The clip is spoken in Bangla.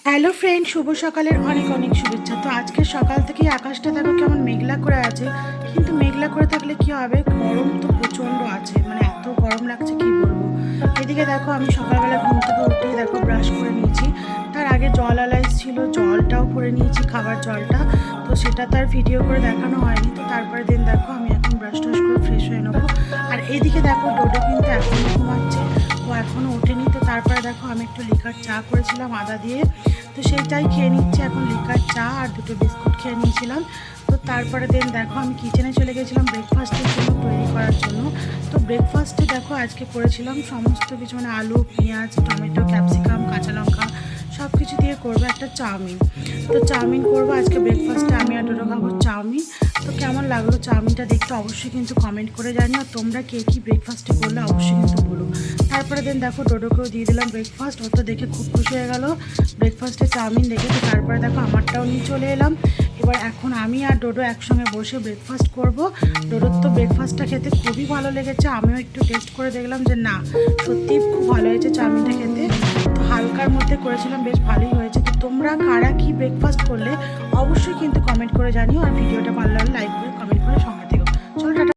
হ্যালো ফ্রেন্ড, শুভ সকালের অনেক অনেক শুভেচ্ছা। তো আজকে সকাল থেকেই আকাশটা দেখো কেমন মেঘলা করে আছে, কিন্তু মেঘলা করে থাকলে কি হবে, গরম তো প্রচণ্ড আছে, মানে এত গরম লাগছে কি বলবো। এদিকে দেখো আমি সকালবেলা ঘুম থেকে উঠেই দেখো ব্রাশ করে নিয়েছি। তার আগে জল আলাইস ছিল, জলটাও করে নিয়েছি, খাবার জলটা। তো সেটা তার ভিডিও করে দেখানো হয়নি। তো তারপরে দিন দেখো আমি এখন ব্রাশ টাশ করে ফ্রেশ হয়ে নেবো। আর এদিকে দেখো ডোডো কিন্তু এখনও ঘুমাচ্ছে, ও এখনও ওঠেনি। তো তারপরে দেখো আমি একটু লিকার চা করেছিলাম আদা দিয়ে, তো সেইটাই খেয়ে নিচ্ছি এখন, লিকার চা আর দুটো বিস্কুট খেয়ে নিয়েছিলাম। তো তারপরে দেন দেখো আমি কিচেনে চলে গেছিলাম ব্রেকফাস্টের জন্য, তৈরি করার জন্য। তো ব্রেকফাস্টে দেখো আজকে করেছিলাম সমস্ত কিছু, মানে আলু, পেঁয়াজ, টমেটো, ক্যাপসিকাম, কাঁচা লঙ্কা সব কিছু দিয়ে করবো একটা চাউমিন। তো চাউমিন করবো আজকে ব্রেকফাস্টে, আমি আর ডোডো খাবো চাউমিন। তো কেমন লাগলো চাউমিনটা দেখতে অবশ্যই কিন্তু কমেন্ট করে জানিও, আর তোমরা কে কী ব্রেকফাস্টে করলে অবশ্যই কিন্তু বলো। তারপরে দেন দেখো ডোডোকেও দিয়ে দিলাম ব্রেকফাস্ট, ও তো দেখে খুব খুশি হয়ে গেল ব্রেকফাস্টে চাউমিন দেখে। তো তারপরে দেখো আমারটাও নিয়ে চলে এলাম। এবার এখন আমি আর ডোডো একসঙ্গে বসে ব্রেকফাস্ট করব। ডোডোর তো ব্রেকফাস্টটা খেতে খুবই ভালো লেগেছে, আমিও একটু টেস্ট করে দেখলাম যে না, সত্যিই খুব ভালো হয়েছে চাউমিনটা খেতে। তো হালকার মধ্যে করেছিলাম, বেশ ভালোই হয়েছে। তো তোমরা কারা কি ব্রেকফাস্ট করলে অবশ্যই কিন্তু কমেন্ট করে জানিও, আর ভিডিওটা ভালো লাগলে লাইক করে